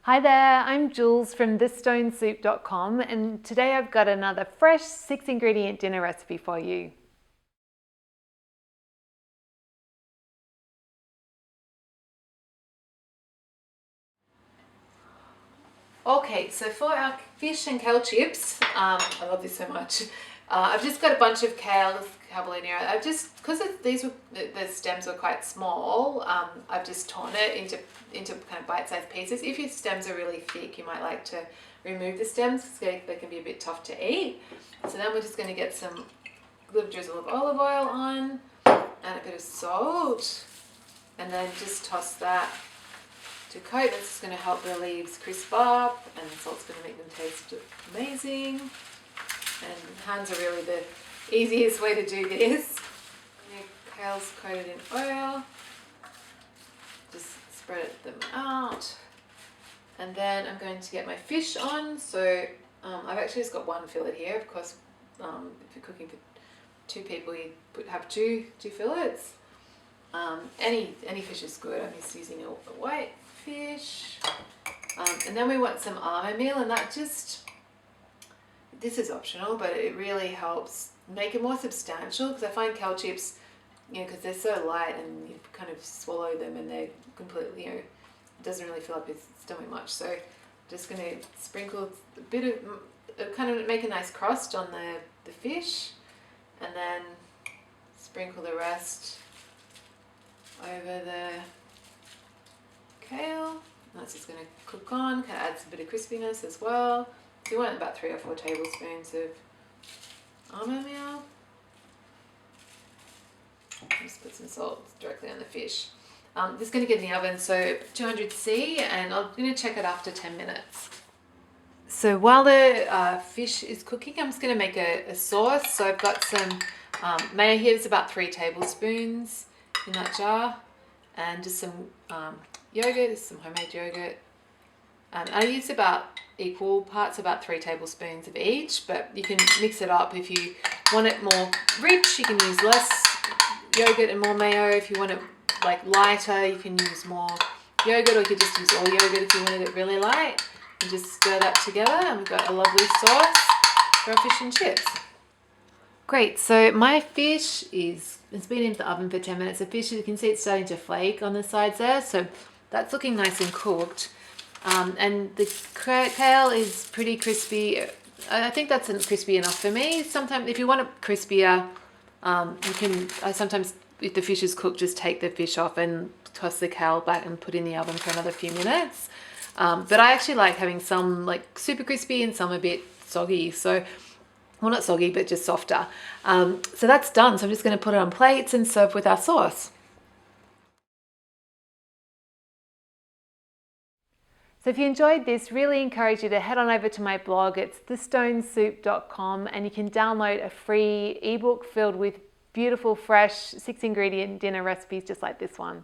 Hi there, I'm Jules from thesstonesoup.com and today I've got another fresh 6-ingredient dinner recipe for you. Okay, so for our fish and kale chips, I love this so much. I've just got a bunch of kale, cavallini. I've just, because the stems were quite small, I've just torn it into kind of bite-sized pieces. If your stems are really thick, you might like to remove the stems because they can be a bit tough to eat. So then we're just going to get some little drizzle of olive oil on and a bit of salt, and then just toss that to coat. That's just going to help the leaves crisp up, and the salt's going to make them taste amazing. And hands are really the easiest way to do this. When your kale's coated in oil, just spread them out. And then I'm going to get my fish on. So I've actually just got one fillet here. Of course, if you're cooking for 2 people, you have two fillets. Any fish is good. I'm just using a white fish. And then we want some almond meal, and this is optional, but it really helps make it more substantial, because I find kale chips, because they're so light and you kind of swallow them and they're completely, it doesn't really fill up your stomach much. So I'm just going to sprinkle a bit of, kind of make a nice crust on the fish, and then sprinkle the rest over the kale. That's just going to cook on, kind of adds a bit of crispiness as well. So you want about 3 or 4 tablespoons of almond meal. Just put some salt directly on the fish. This is going to get in the oven, so 200°, and I'm going to check it after 10 minutes. So while the fish is cooking, I'm just going to make a sauce. So I've got some mayo here. It's about 3 tablespoons in that jar, and just some yogurt, some homemade yogurt. I use about equal parts, about 3 tablespoons of each, but you can mix it up. If you want it more rich, you can use less yogurt and more mayo. If you want it like lighter, you can use more yogurt, or you could just use all yogurt if you wanted it really light. And just stir that together, and we've got a lovely sauce for our fish and chips. Great, so my fish it's been in the oven for 10 minutes. The fish, you can see it's starting to flake on the sides there, so that's looking nice and cooked. And the kale is pretty crispy. I think that's crispy enough for me. Sometimes if you want it crispier, you can, sometimes if the fish is cooked, just take the fish off and toss the kale back and put in the oven for another few minutes. But I actually like having some like super crispy and some a bit soggy. So, well, not soggy, but just softer. So that's done. So I'm just going to put it on plates and serve with our sauce. So if you enjoyed this, really encourage you to head on over to my blog. It's thesstonesoup.com, and you can download a free ebook filled with beautiful, fresh 6-ingredient dinner recipes just like this one.